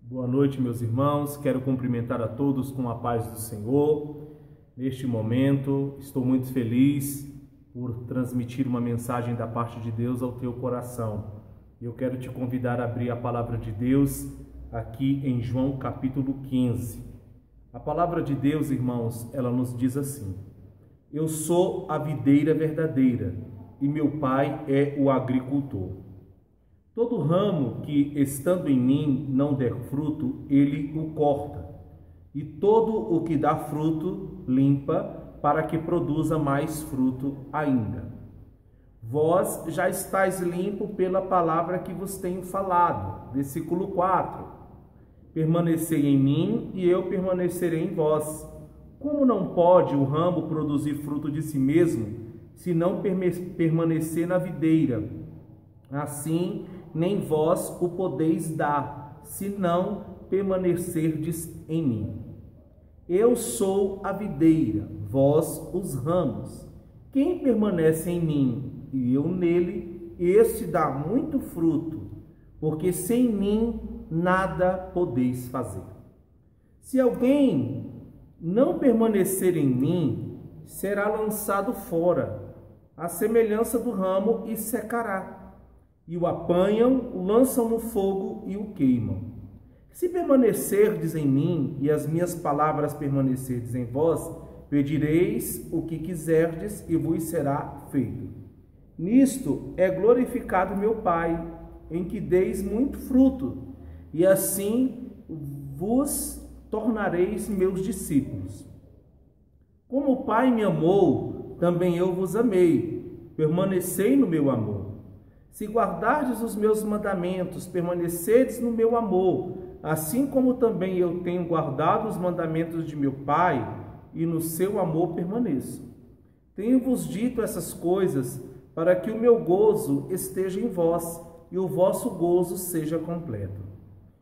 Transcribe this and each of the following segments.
Boa noite, meus irmãos. Quero cumprimentar a todos com a paz do Senhor. Neste momento, estou muito feliz por transmitir uma mensagem da parte de Deus ao teu coração. Eu quero te convidar a abrir a palavra de Deus aqui em João capítulo 15. A palavra de Deus, irmãos, ela nos diz assim: Eu sou a videira verdadeira e meu Pai é o agricultor. Todo ramo que, estando em mim, não der fruto, ele o corta. E todo o que dá fruto, limpa, para que produza mais fruto ainda. Vós já estáis limpo pela palavra que vos tenho falado. Versículo 4. Permanecei em mim e eu permanecerei em vós. Como não pode o ramo produzir fruto de si mesmo, se não permanecer na videira? Assim, nem vós o podeis dar, se não permanecerdes em mim. Eu sou a videira, vós os ramos. Quem permanece em mim e eu nele, esse dá muito fruto, porque sem mim nada podeis fazer. Se alguém não permanecer em mim, será lançado fora, à semelhança do ramo, e secará. E o apanham, o lançam no fogo e o queimam. Se permanecerdes em mim e as minhas palavras permanecerdes em vós, pedireis o que quiserdes e vos será feito. Nisto é glorificado meu Pai, em que deis muito fruto, e assim vos tornareis meus discípulos. Como o Pai me amou, também eu vos amei. Permanecei no meu amor. Se guardardes os meus mandamentos, permanecedes no meu amor, assim como também eu tenho guardado os mandamentos de meu Pai, e no seu amor permaneço. Tenho-vos dito essas coisas, para que o meu gozo esteja em vós, e o vosso gozo seja completo.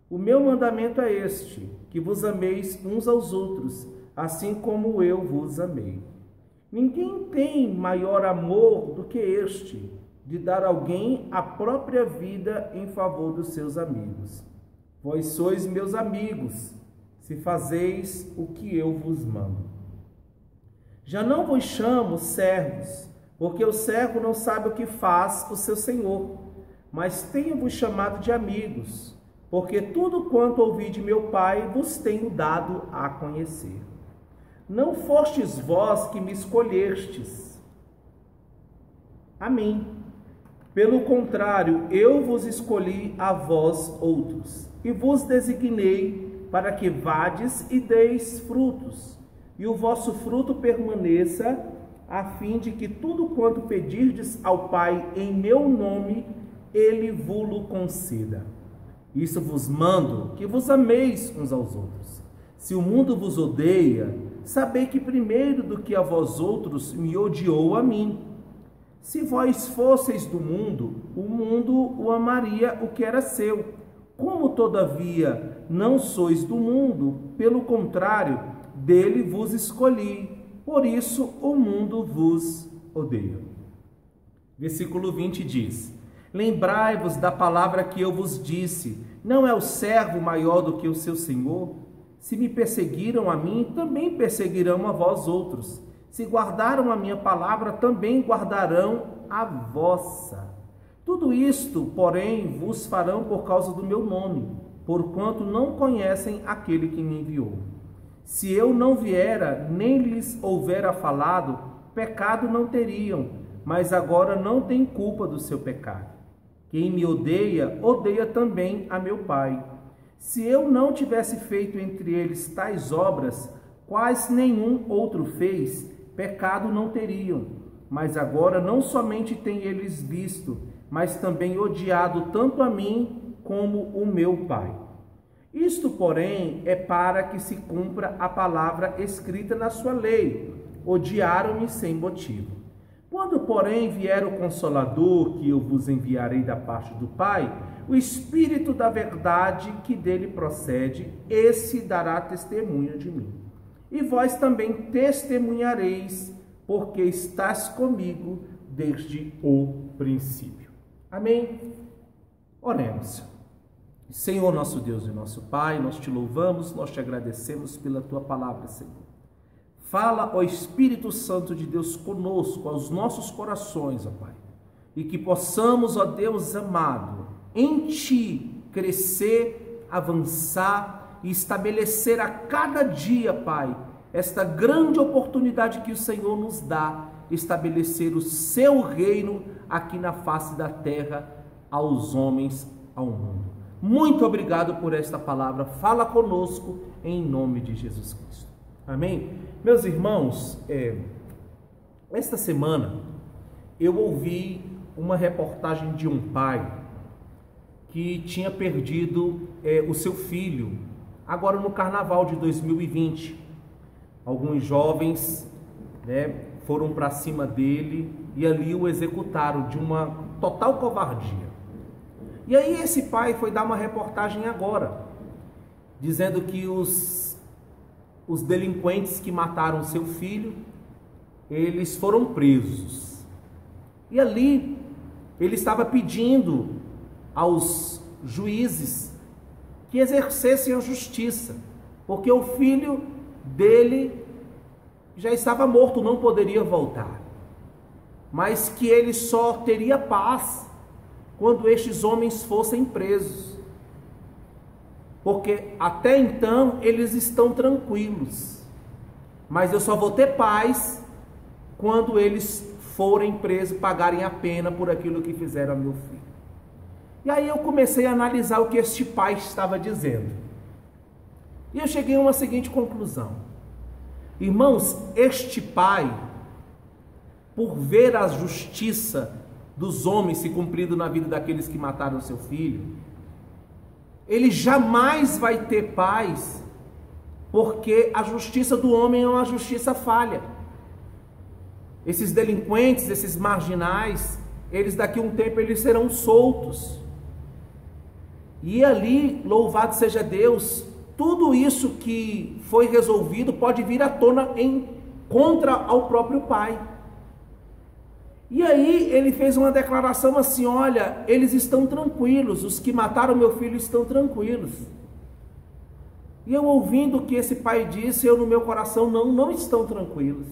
O meu mandamento é este, que vos ameis uns aos outros, assim como eu vos amei. Ninguém tem maior amor do que este, de dar a alguém a própria vida em favor dos seus amigos. Vós sois meus amigos, se fazeis o que eu vos mando. Já não vos chamo servos, porque o servo não sabe o que faz o seu senhor, mas tenho-vos chamado de amigos, porque tudo quanto ouvi de meu Pai vos tenho dado a conhecer. Não fostes vós que me escolhestes a mim. Pelo contrário, eu vos escolhi a vós outros, e vos designei para que vades e deis frutos, e o vosso fruto permaneça, a fim de que tudo quanto pedirdes ao Pai em meu nome, ele vos conceda. Isso vos mando, que vos ameis uns aos outros. Se o mundo vos odeia, sabei que primeiro do que a vós outros me odiou a mim. Se vós fosseis do mundo, o mundo o amaria o que era seu. Como, todavia, não sois do mundo, pelo contrário, dele vos escolhi. Por isso o mundo vos odeia. Versículo 20 diz: Lembrai-vos da palavra que eu vos disse, não é o servo maior do que o seu senhor? Se me perseguiram a mim, também perseguirão a vós outros. Se guardaram a minha palavra, também guardarão a vossa. Tudo isto, porém, vos farão por causa do meu nome, porquanto não conhecem aquele que me enviou. Se eu não viera, nem lhes houvera falado, pecado não teriam, mas agora não têm culpa do seu pecado. Quem me odeia, odeia também a meu Pai. Se eu não tivesse feito entre eles tais obras, quais nenhum outro fez, pecado não teriam, mas agora não somente têm eles visto, mas também odiado tanto a mim como o meu Pai. Isto, porém, é para que se cumpra a palavra escrita na sua lei: odiaram-me sem motivo. Quando, porém, vier o Consolador, que eu vos enviarei da parte do Pai, o Espírito da verdade que dele procede, esse dará testemunho de mim. E vós também testemunhareis, porque estás comigo desde o princípio. Amém? Oremos. Senhor, nosso Deus e nosso Pai, nós te louvamos, nós te agradecemos pela tua palavra, Senhor. Fala, ó Espírito Santo de Deus, conosco, aos nossos corações, ó Pai, e que possamos, ó Deus amado, em ti crescer, avançar e estabelecer a cada dia, Pai, esta grande oportunidade que o Senhor nos dá, estabelecer o seu reino aqui na face da terra, aos homens, ao mundo. Muito obrigado por esta palavra. Fala conosco em nome de Jesus Cristo. Amém? Meus irmãos, esta semana eu ouvi uma reportagem de um pai que tinha perdido o seu filho agora no carnaval de 2020. Alguns jovens, foram para cima dele e ali o executaram de uma total covardia. E aí esse pai foi dar uma reportagem agora, dizendo que os delinquentes que mataram seu filho, eles foram presos. E ali ele estava pedindo aos juízes que exercessem a justiça, porque o filho dele já estava morto, não poderia voltar, mas que ele só teria paz quando estes homens fossem presos, porque até então eles estão tranquilos, mas eu só vou ter paz quando eles forem presos, pagarem a pena por aquilo que fizeram a meu filho. E aí eu comecei a analisar o que este pai estava dizendo, e eu cheguei a uma seguinte conclusão: irmãos, este pai, por ver a justiça dos homens se cumprindo na vida daqueles que mataram seu filho, ele jamais vai ter paz, porque a justiça do homem é uma justiça falha. Esses delinquentes, esses marginais, eles daqui a um tempo eles serão soltos, e ali, louvado seja Deus, tudo isso que foi resolvido pode vir à tona contra ao próprio pai. E aí ele fez uma declaração assim: olha, eles estão tranquilos, os que mataram meu filho estão tranquilos. E eu ouvindo o que esse pai disse, eu no meu coração, não estão tranquilos.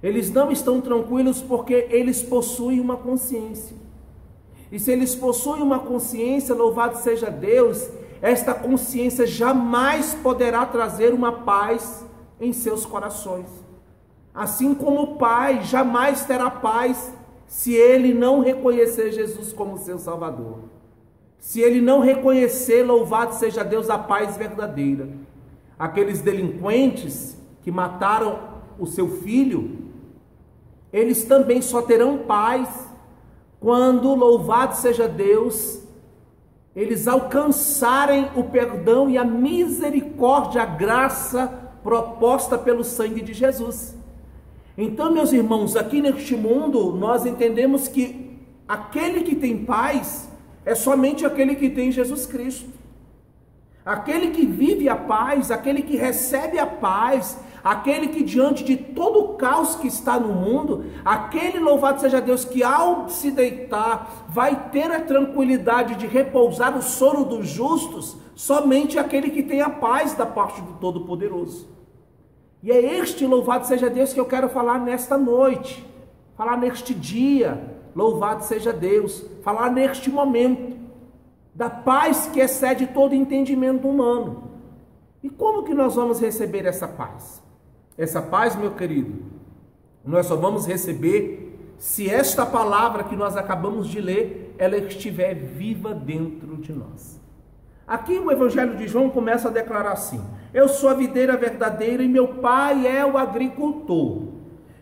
Eles não estão tranquilos porque eles possuem uma consciência. E se eles possuem uma consciência, louvado seja Deus, esta consciência jamais poderá trazer uma paz em seus corações. Assim como o pai jamais terá paz se ele não reconhecer Jesus como seu Salvador. Se ele não reconhecer, louvado seja Deus, a paz verdadeira. Aqueles delinquentes que mataram o seu filho, eles também só terão paz quando, louvado seja Deus, eles alcançarem o perdão e a misericórdia, a graça proposta pelo sangue de Jesus. Então, meus irmãos, aqui neste mundo, nós entendemos que aquele que tem paz é somente aquele que tem Jesus Cristo. Aquele que vive a paz, aquele que recebe a paz, aquele que diante de todo o caos que está no mundo, aquele, louvado seja Deus, que ao se deitar vai ter a tranquilidade de repousar o sono dos justos, somente aquele que tem a paz da parte do Todo-Poderoso. E é este, louvado seja Deus, que eu quero falar nesta noite, falar neste dia, louvado seja Deus, falar neste momento, da paz que excede todo entendimento humano. E como que nós vamos receber essa paz? Essa paz, meu querido, nós só vamos receber se esta palavra que nós acabamos de ler, ela estiver viva dentro de nós. Aqui o Evangelho de João começa a declarar assim: eu sou a videira verdadeira e meu pai é o agricultor.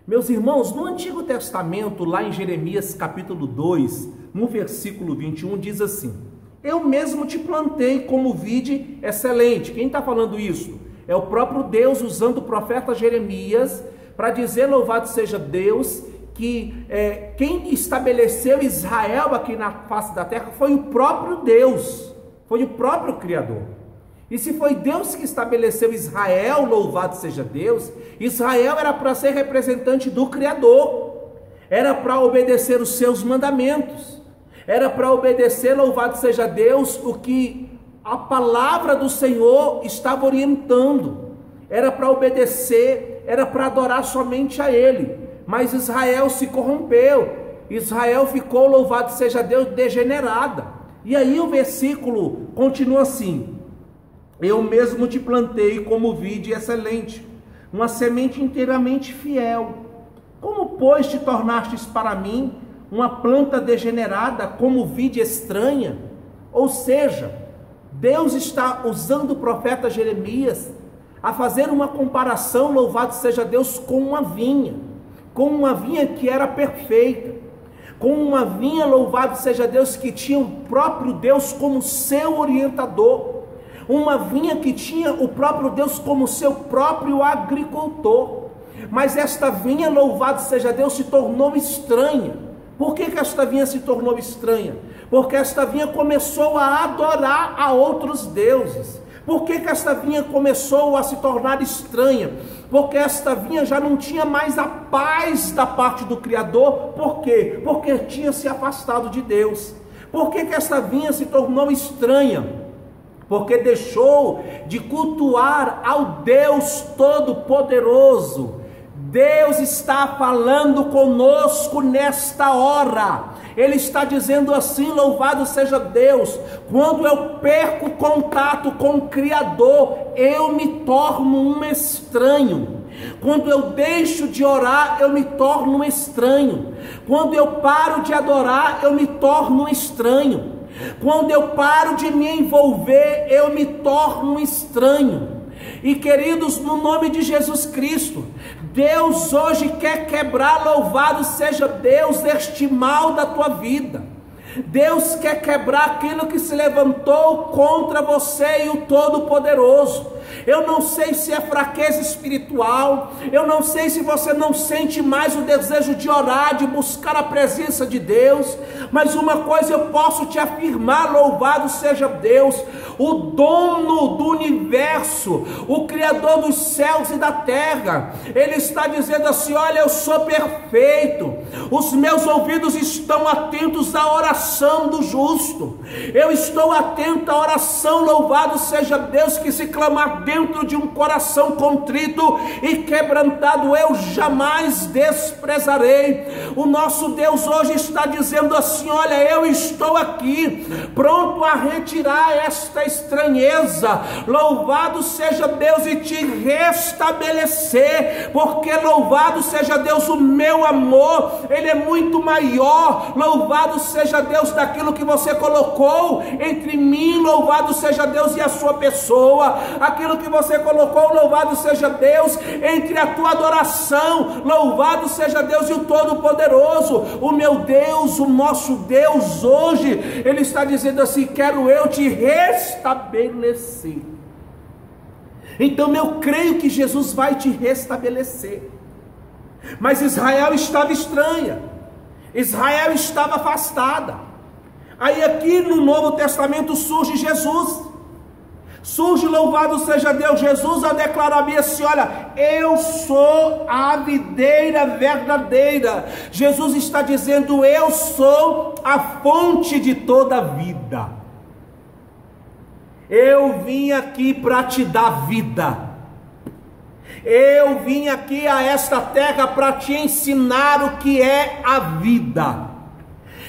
Meus irmãos, no Antigo Testamento, lá em Jeremias capítulo 2, no versículo 21, diz assim: eu mesmo te plantei como vide excelente. Quem está falando isso? É o próprio Deus usando o profeta Jeremias para dizer, louvado seja Deus, que quem estabeleceu Israel aqui na face da terra foi o próprio Deus, foi o próprio Criador. E se foi Deus que estabeleceu Israel, louvado seja Deus, Israel era para ser representante do Criador, era para obedecer os seus mandamentos, Era para obedecer, louvado seja Deus, o que a palavra do Senhor estava orientando. Era para obedecer, era para adorar somente a Ele. Mas Israel se corrompeu. Israel ficou, louvado seja Deus, degenerada. E aí o versículo continua assim: eu mesmo te plantei como vide excelente, uma semente inteiramente fiel. Como, pois, te tornastes para mim uma planta degenerada, como vide estranha? Ou seja, Deus está usando o profeta Jeremias a fazer uma comparação, louvado seja Deus, com uma vinha que era perfeita, com uma vinha, louvado seja Deus, que tinha o próprio Deus como seu orientador, uma vinha que tinha o próprio Deus como seu próprio agricultor. Mas esta vinha, louvado seja Deus, se tornou estranha. Por que esta vinha se tornou estranha? Porque esta vinha começou a adorar a outros deuses. Por que esta vinha começou a se tornar estranha? Porque esta vinha já não tinha mais a paz da parte do Criador. Por quê? Porque tinha se afastado de Deus. Por que esta vinha se tornou estranha? Porque deixou de cultuar ao Deus Todo-Poderoso. Deus está falando conosco nesta hora. Ele está dizendo assim, louvado seja Deus: quando eu perco contato com o Criador, eu me torno um estranho. Quando eu deixo de orar, eu me torno um estranho. Quando eu paro de adorar, eu me torno um estranho. Quando eu paro de me envolver, eu me torno um estranho. E queridos, no nome de Jesus Cristo, Deus hoje quer quebrar, louvado seja Deus, este mal da tua vida. Deus quer quebrar aquilo que se levantou contra você e o Todo-Poderoso. Eu não sei se é fraqueza espiritual, eu não sei se você não sente mais o desejo de orar, de buscar a presença de Deus, mas uma coisa eu posso te afirmar, louvado seja Deus, o dono do universo, o Criador dos céus e da terra, Ele está dizendo assim: olha, eu sou perfeito, os meus ouvidos estão atentos à oração do justo, eu estou atento à oração, louvado seja Deus, que se clamar dentro de um coração contrito e quebrantado, eu jamais desprezarei. O nosso Deus hoje está dizendo assim: olha, eu estou aqui, pronto a retirar esta estranheza, louvado seja Deus, e te restabelecer, porque louvado seja Deus, o meu amor, ele é muito maior, louvado seja Deus, daquilo que você colocou entre mim, louvado seja Deus, e a sua pessoa, aquilo que você colocou, louvado seja Deus, entre a tua adoração, louvado seja Deus, e o Todo-Poderoso, o meu Deus, o nosso Deus hoje, Ele está dizendo assim: quero eu te restabelecer. Então eu creio que Jesus vai te restabelecer. Mas Israel estava estranha, Israel estava afastada. Aí aqui no Novo Testamento surge Jesus. Surge, louvado seja Deus, Jesus a declarar assim: olha, eu sou a videira verdadeira. Jesus está dizendo: eu sou a fonte de toda a vida. Eu vim aqui para te dar vida. Eu vim aqui a esta terra para te ensinar o que é a vida.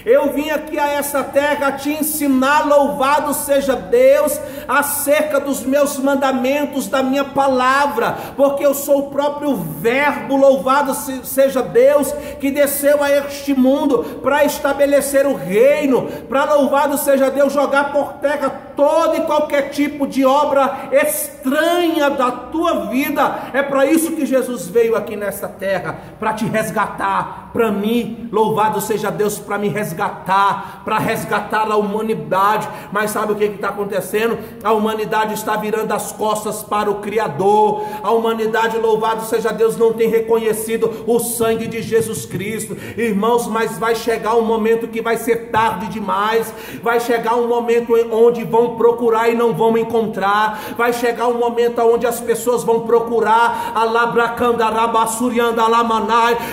Eu vim aqui a essa terra te ensinar, louvado seja Deus, acerca dos meus mandamentos, da minha palavra, porque eu sou o próprio verbo, louvado seja Deus, que desceu a este mundo para estabelecer o reino, para, louvado seja Deus, jogar por terra todo e qualquer tipo de obra estranha da tua vida. É para isso que Jesus veio aqui nesta terra, para te resgatar, para mim, louvado seja Deus, para me resgatar, para resgatar a humanidade. Mas sabe o que está acontecendo? A humanidade está virando as costas para o Criador. A humanidade, louvado seja Deus, não tem reconhecido o sangue de Jesus Cristo. Irmãos, mas vai chegar um momento que vai ser tarde demais. Vai chegar um momento onde vão vão procurar e não vão encontrar. Vai chegar um momento onde as pessoas vão procurar,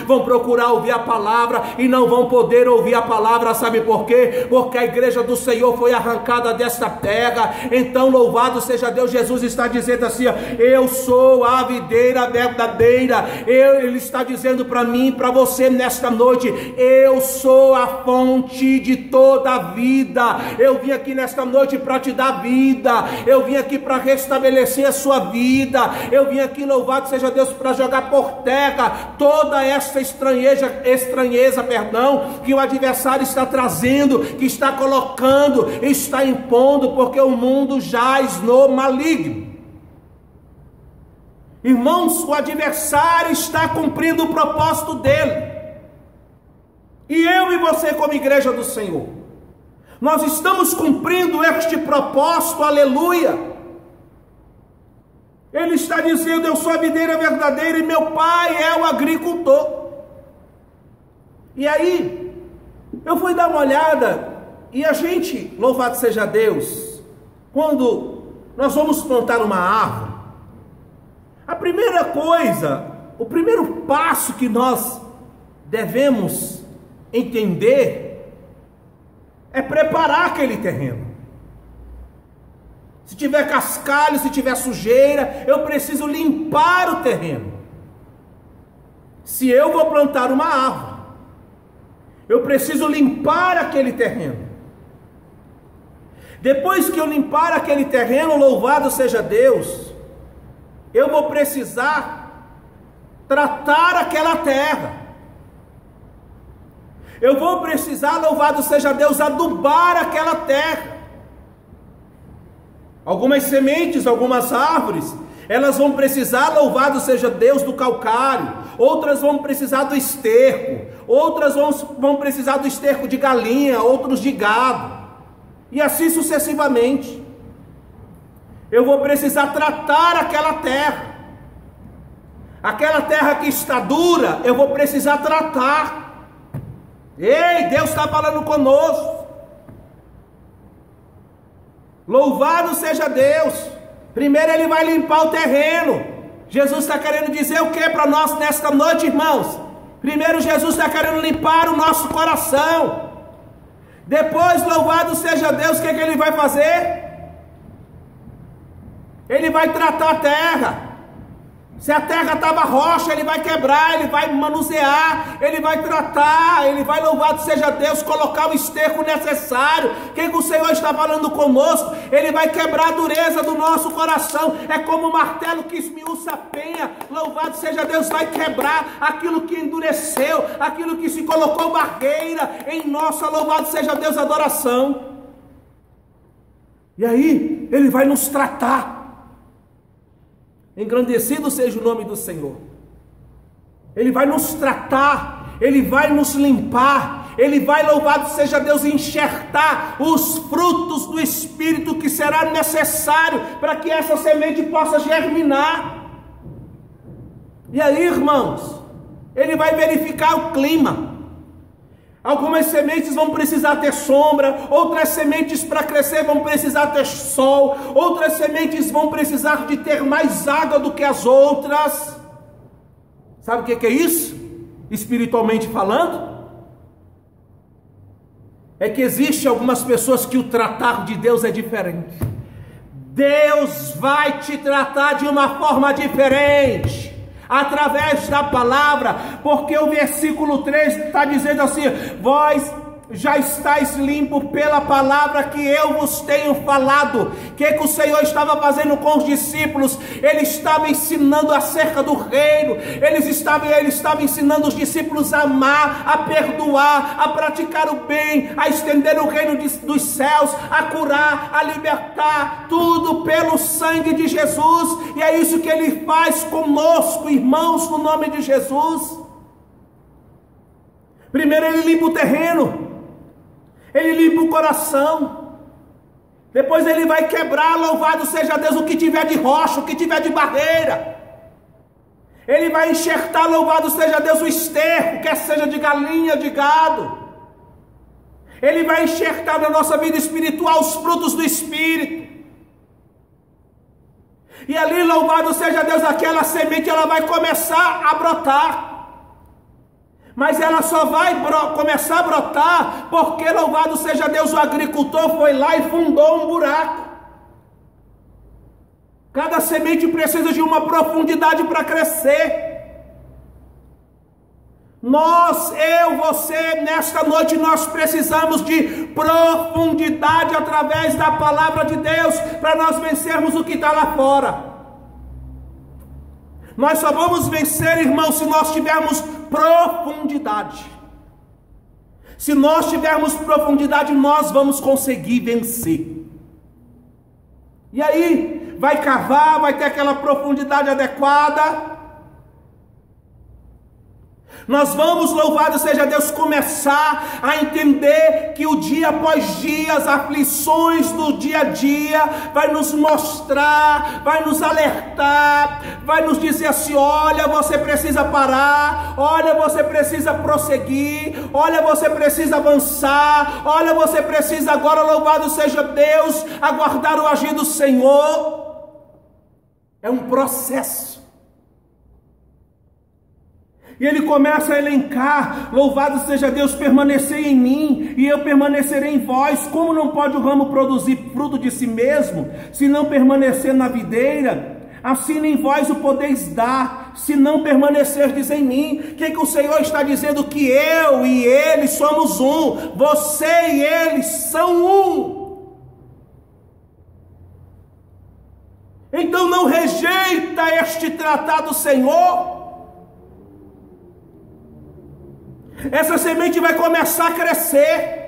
vão procurar ouvir a palavra e não vão poder ouvir a palavra. Sabe por quê? Porque a igreja do Senhor foi arrancada desta terra. Então louvado seja Deus. Jesus está dizendo assim, ó, eu sou a videira verdadeira. Ele está dizendo para mim e para você nesta noite, eu sou a fonte de toda a vida. Eu vim aqui nesta noite para te dar vida. Eu vim aqui para restabelecer a sua vida. Eu vim aqui, louvado seja Deus, para jogar por terra toda esta estranheza, que o adversário está trazendo, que está colocando, está impondo, porque o mundo jaz no maligno. Irmãos, o adversário está cumprindo o propósito dele. E eu e você, como igreja do Senhor, nós estamos cumprindo este propósito, aleluia. Ele está dizendo, eu sou a videira verdadeira e meu pai é o agricultor. E aí, eu fui dar uma olhada, e a gente, louvado seja Deus, quando nós vamos plantar uma árvore, a primeira coisa, o primeiro passo que nós devemos entender é preparar aquele terreno. Se tiver cascalho, se tiver sujeira, eu preciso limpar o terreno. Se eu vou plantar uma árvore, eu preciso limpar aquele terreno. Depois que eu limpar aquele terreno, louvado seja Deus, eu vou precisar tratar aquela terra. Eu vou precisar, louvado seja Deus, adubar aquela terra. Algumas sementes, algumas árvores, elas vão precisar, louvado seja Deus, do calcário. Outras vão precisar do esterco. Outras vão precisar do esterco de galinha, outros de gado. E assim sucessivamente. Eu vou precisar tratar aquela terra. Aquela terra que está dura, eu vou precisar tratar. Ei, Deus está falando conosco. Louvado seja Deus. Primeiro Ele vai limpar o terreno. Jesus está querendo dizer o que para nós nesta noite, irmãos? Primeiro Jesus está querendo limpar o nosso coração. Depois, louvado seja Deus, o que Ele vai fazer? Ele vai tratar a terra. Se a terra estava rocha, Ele vai quebrar, Ele vai manusear, Ele vai tratar, Ele vai, louvado seja Deus, colocar o esterco necessário. O que o Senhor está falando conosco? Ele vai quebrar a dureza do nosso coração. É como um martelo que esmiuça a penha. Louvado seja Deus, vai quebrar aquilo que endureceu, aquilo que se colocou barreira em nossa, louvado seja Deus, adoração. E aí, Ele vai nos tratar. Engrandecido seja o nome do Senhor. Ele vai nos tratar, Ele vai nos limpar, Ele vai, louvado seja Deus, enxertar os frutos do Espírito que será necessário para que essa semente possa germinar. E aí, irmãos, Ele vai verificar o clima. Algumas sementes vão precisar ter sombra, outras sementes para crescer vão precisar ter sol, outras sementes vão precisar de ter mais água do que as outras. Sabe o que é isso? Espiritualmente falando, é que existe algumas pessoas que o tratar de Deus é diferente. Deus vai te tratar de uma forma diferente, através da palavra, porque o versículo 3 está dizendo assim: vós já estáis limpos pela palavra que eu vos tenho falado. O que o Senhor estava fazendo com os discípulos? Ele estava ensinando acerca do reino. Ele estava ensinando os discípulos a amar, a perdoar, a praticar o bem, a estender o reino dos céus, a curar, a libertar, tudo pelo sangue de Jesus. E é isso que Ele faz conosco, irmãos, no nome de Jesus. Primeiro Ele limpa o terreno, Ele limpa o coração. Depois Ele vai quebrar, louvado seja Deus, o que tiver de rocha, o que tiver de barreira. Ele vai enxertar, louvado seja Deus, o esterco, quer seja de galinha, de gado. Ele vai enxertar na nossa vida espiritual os frutos do Espírito. E ali, louvado seja Deus, aquela semente ela vai começar a brotar. Mas ela só vai começar a brotar porque, louvado seja Deus, o agricultor foi lá e fundou um buraco. Cada semente precisa de uma profundidade para crescer. Nós, eu, você, nesta noite nós precisamos de profundidade através da palavra de Deus para nós vencermos o que está lá fora. Nós só vamos vencer, irmãos, se nós tivermos profundidade. Se nós tivermos profundidade, nós vamos conseguir vencer. E aí, vai cavar, vai ter aquela profundidade adequada. Nós vamos, louvado seja Deus, começar a entender que o dia após dia, as aflições do dia a dia, vai nos mostrar, vai nos alertar, vai nos dizer assim: olha, você precisa parar, olha, você precisa prosseguir, olha, você precisa avançar, olha, você precisa agora, louvado seja Deus, aguardar o agir do Senhor. É um processo. E ele começa a elencar: louvado seja Deus, permanecer em mim e eu permanecerei em vós. Como não pode o ramo produzir fruto de si mesmo, se não permanecer na videira? Assim nem vós o podeis dar, se não permanecerdes em mim. O que o Senhor está dizendo? Que eu e ele somos um, você e ele são um. Então não rejeita este tratado, Senhor. Essa semente vai começar a crescer.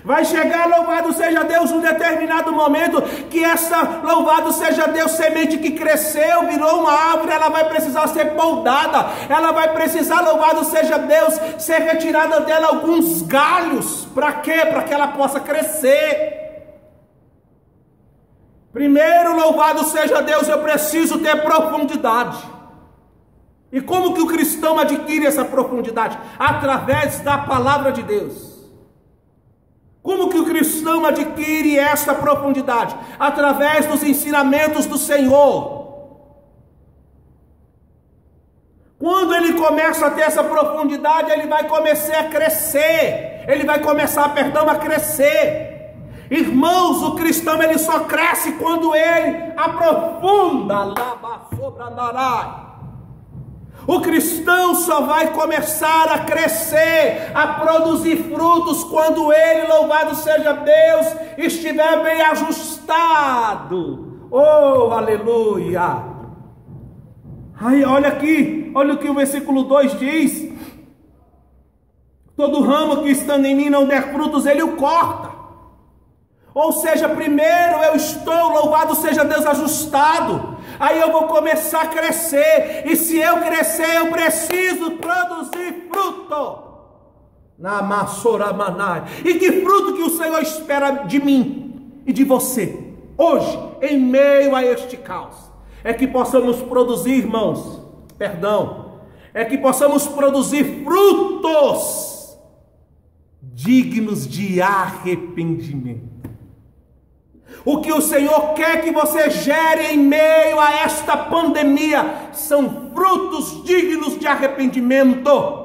Vai chegar, louvado seja Deus, um determinado momento que essa, louvado seja Deus, semente que cresceu, virou uma árvore, ela vai precisar ser podada. Ela vai precisar, louvado seja Deus, ser retirada dela alguns galhos. Para quê? Para que ela possa crescer. Primeiro, louvado seja Deus, eu preciso ter profundidade. E como que o cristão adquire essa profundidade? Através da palavra de Deus. Como que o cristão adquire essa profundidade? Através dos ensinamentos do Senhor. Quando ele começa a ter essa profundidade, ele vai começar a crescer. Ele vai começar, a crescer. Irmãos, o cristão ele só cresce quando ele aprofunda. O cristão só vai começar a crescer, a produzir frutos, quando ele, louvado seja Deus, estiver bem ajustado. Oh, aleluia! Aí, olha aqui, olha o que o versículo 2 diz: todo ramo que estando em mim não der frutos, ele o corta. Ou seja, primeiro eu estou, louvado seja Deus, ajustado. Aí eu vou começar a crescer. E se eu crescer, eu preciso produzir fruto. E que fruto que o Senhor espera de mim e de você hoje, em meio a este caos? É que possamos produzir, irmãos, é que possamos produzir frutos dignos de arrependimento. O que o Senhor quer que você gere em meio a esta pandemia são frutos dignos de arrependimento.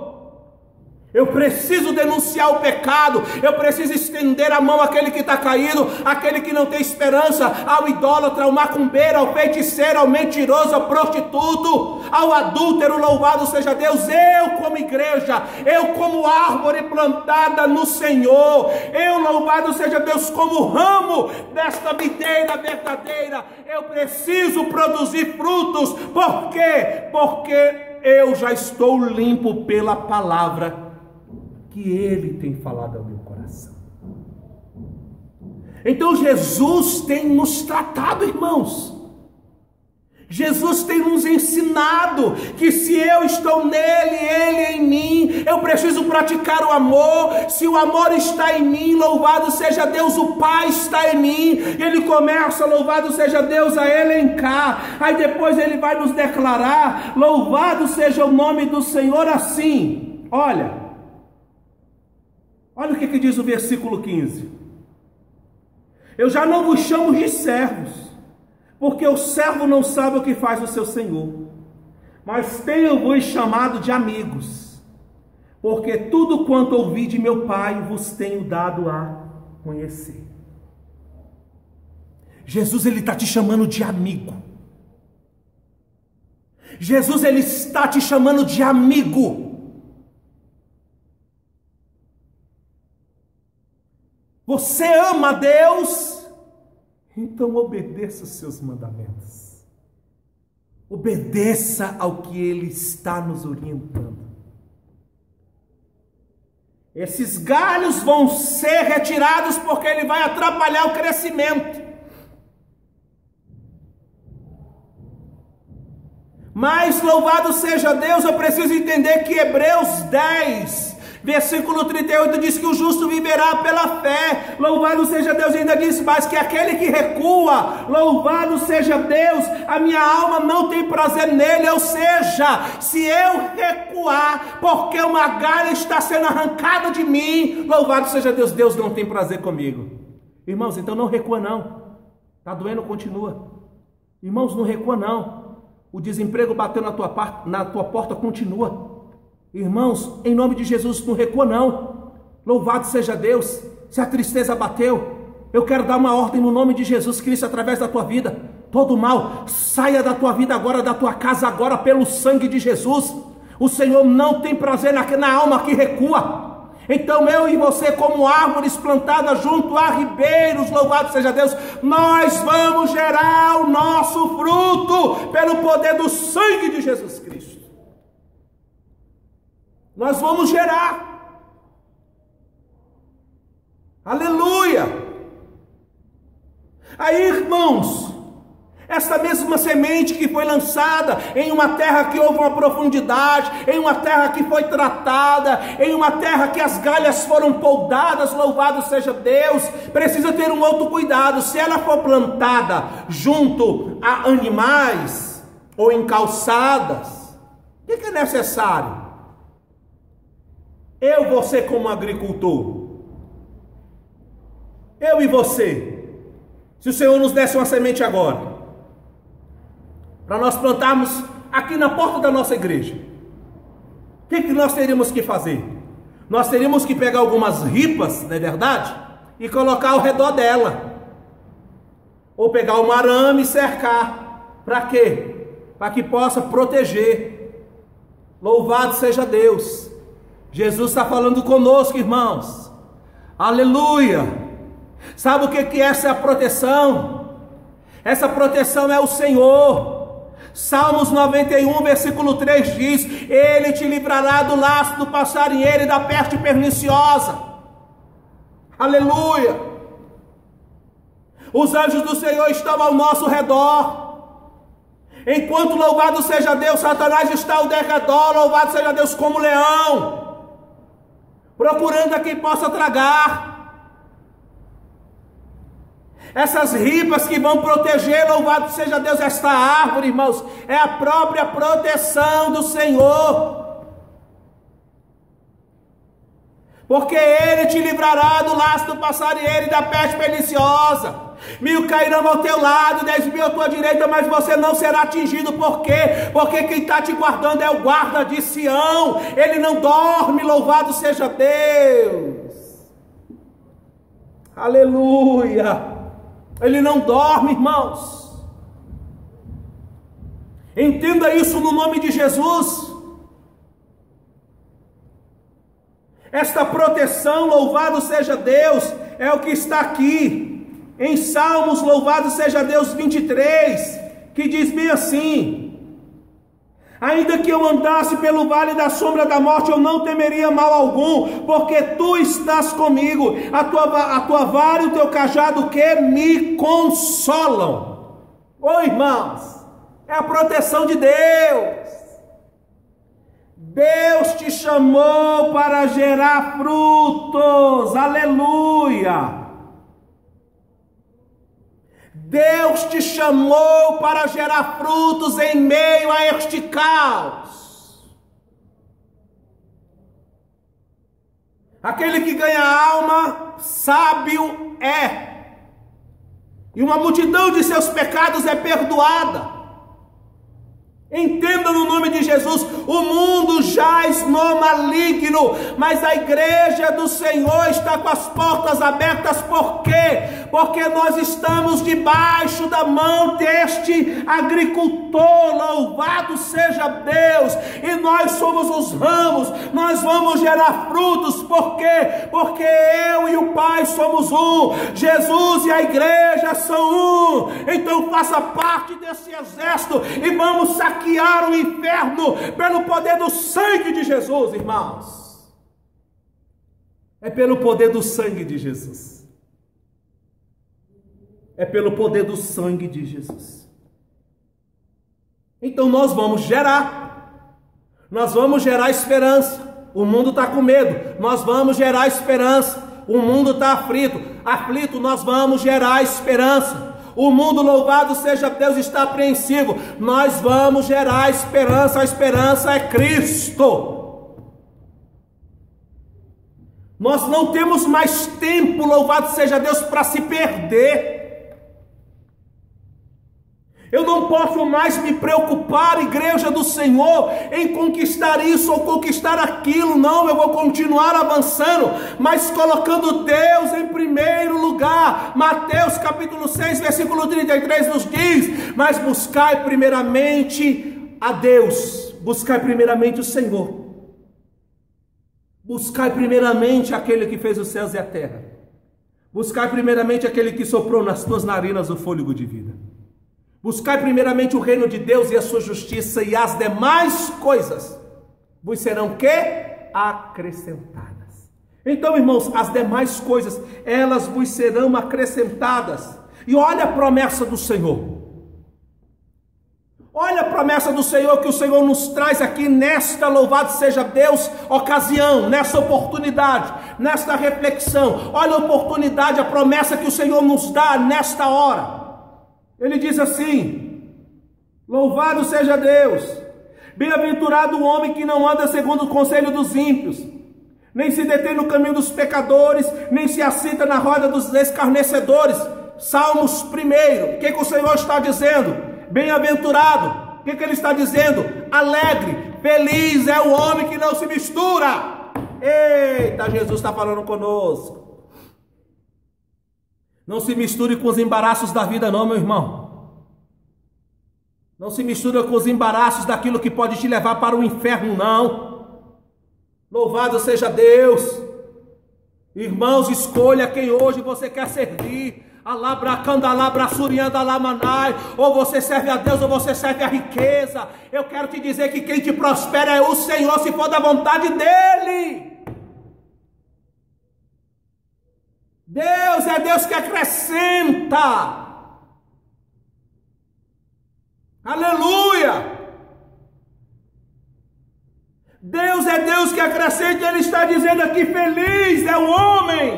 Eu preciso denunciar o pecado, eu preciso estender a mão àquele que está caído, àquele que não tem esperança, ao idólatra, ao macumbeiro, ao feiticeiro, ao mentiroso, ao prostituto, ao adúltero. Louvado seja Deus. Eu como igreja, eu como árvore plantada no Senhor, eu, louvado seja Deus, como ramo desta videira verdadeira, eu preciso produzir frutos. Por quê? Porque eu já estou limpo pela palavra que Ele tem falado ao meu coração. Então Jesus tem nos tratado, irmãos. Jesus tem nos ensinado que se eu estou nele, ele em mim, eu preciso praticar o amor. Se o amor está em mim, louvado seja Deus, o Pai está em mim. E ele começa, louvado seja Deus, a elencar. Aí depois ele vai nos declarar: louvado seja o nome do Senhor, assim. Olha, Olha o que diz o versículo 15. Eu já não vos chamo de servos, porque o servo não sabe o que faz o seu senhor, mas tenho-vos chamado de amigos, porque tudo quanto ouvi de meu Pai vos tenho dado a conhecer. Jesus, ele está te chamando de amigo. Jesus, ele está te chamando de amigo. Você ama a Deus? Então obedeça os seus mandamentos. Obedeça ao que Ele está nos orientando. Esses galhos vão ser retirados porque ele vai atrapalhar o crescimento. Mas louvado seja Deus, eu preciso entender que Hebreus 10, versículo 38 diz que o justo viverá pela fé. Louvado seja Deus, ainda diz mais que aquele que recua, louvado seja Deus, a minha alma não tem prazer nele. Ou seja, se eu recuar porque uma galha está sendo arrancada de mim, louvado seja Deus, Deus não tem prazer comigo. Irmãos, então não recua não. Está doendo, continua. Irmãos, não recua não. O desemprego bateu na tua porta, continua. Irmãos, em nome de Jesus, não recua não. Louvado seja Deus. Se a tristeza bateu, eu quero dar uma ordem no nome de Jesus Cristo através da tua vida. Todo mal, saia da tua vida agora, da tua casa agora, pelo sangue de Jesus. O Senhor não tem prazer na alma que recua. Então eu e você, como árvores plantadas junto a ribeiros, louvado seja Deus, nós vamos gerar o nosso fruto pelo poder do sangue de Jesus Cristo. Nós vamos gerar. Aleluia! Aí, irmãos, essa mesma semente que foi lançada em uma terra que houve uma profundidade, em uma terra que foi tratada, em uma terra que as galhas foram podadas, louvado seja Deus, precisa ter um outro cuidado. Se ela for plantada junto a animais ou em calçadas, o que é necessário? Você como agricultor, eu e você, se o Senhor nos desse uma semente agora, para nós plantarmos aqui na porta da nossa igreja, o que nós teríamos que fazer? Nós teríamos que pegar algumas ripas, não é verdade? E colocar ao redor dela, ou pegar um arame e cercar. Para quê? Para que possa proteger. Louvado seja Deus. Jesus está falando conosco, irmãos. Aleluia. Sabe o que é essa proteção? Essa proteção é o Senhor. Salmos 91, versículo 3 diz: Ele te livrará do laço do passarinheiro e da peste perniciosa. Aleluia. Os anjos do Senhor estão ao nosso redor. Enquanto, louvado seja Deus, Satanás está ao derredor, louvado seja Deus, como leão, procurando a quem possa tragar. Essas ripas que vão proteger, louvado seja Deus, esta árvore, irmãos, é a própria proteção do Senhor. Porque Ele te livrará do laço do passarinheiro e da peste perniciosa. 1000 cairão ao teu lado, 10.000 à tua direita, mas você não será atingido. Por quê? Porque quem está te guardando é o guarda de Sião. Ele não dorme, louvado seja Deus. Aleluia. Ele não dorme, irmãos. Entenda isso no nome de Jesus. Esta proteção, louvado seja Deus, é o que está aqui em Salmos, louvado seja Deus 23, que diz bem assim: ainda que eu andasse pelo vale da sombra da morte, eu não temeria mal algum, porque tu estás comigo, a tua vara e o teu cajado que me consolam. Ô irmãos, é a proteção de Deus. Deus te chamou para gerar frutos, aleluia. Deus te chamou para gerar frutos em meio a este caos. Aquele que ganha a alma, sábio é. E uma multidão de seus pecados é perdoada. Entenda no nome de Jesus, o mundo jaz no maligno, mas a igreja do Senhor está com as portas abertas. Por quê? Porque nós estamos debaixo da mão deste agricultor, louvado seja Deus, e nós somos os ramos, nós vamos gerar frutos. Por quê? Porque eu e o Pai somos um, Jesus e a igreja são um. Então faça parte desse exército e vamos saquear o inferno pelo poder do sangue de Jesus, irmãos. É pelo poder do sangue de Jesus. É pelo poder do sangue de Jesus. Então nós vamos gerar esperança. O mundo está com medo, nós vamos gerar esperança. O mundo está aflito, nós vamos gerar esperança. O mundo, louvado seja Deus, está apreensivo. Nós vamos gerar esperança. A esperança é Cristo. Nós não temos mais tempo, louvado seja Deus, para se perder. Eu não posso mais me preocupar, igreja do Senhor, em conquistar isso ou conquistar aquilo. Não, eu vou continuar avançando, mas colocando Deus em primeiro lugar. Mateus capítulo 6, versículo 33 nos diz: mas buscai primeiramente a Deus, buscai primeiramente o Senhor, buscai primeiramente aquele que fez os céus e a terra, buscai primeiramente aquele que soprou nas tuas narinas o fôlego de vida. Buscai primeiramente o reino de Deus e a sua justiça, e as demais coisas vos serão que? Acrescentadas. Então, irmãos, as demais coisas, elas vos serão acrescentadas. E olha a promessa do Senhor. Olha a promessa do Senhor que o Senhor nos traz aqui nesta, louvado seja Deus, ocasião, nessa oportunidade, nesta reflexão. Olha a oportunidade, a promessa que o Senhor nos dá nesta hora. Ele diz assim: louvado seja Deus, bem-aventurado o homem que não anda segundo o conselho dos ímpios, nem se detém no caminho dos pecadores, nem se assenta na roda dos escarnecedores. Salmos 1, o que o Senhor está dizendo? Bem-aventurado. O que ele está dizendo? Alegre, feliz é o homem que não se mistura. Eita, Jesus está falando conosco. Não se misture com os embaraços da vida não, meu irmão. Não se misture com os embaraços daquilo que pode te levar para o inferno, não. Louvado seja Deus. Irmãos, escolha quem hoje você quer servir. Ou você serve a Deus ou você serve a riqueza. Eu quero te dizer que quem te prospera é o Senhor, se for da vontade dEle. Deus é Deus que acrescenta. Aleluia. Deus é Deus que acrescenta. Ele está dizendo aqui: feliz é o homem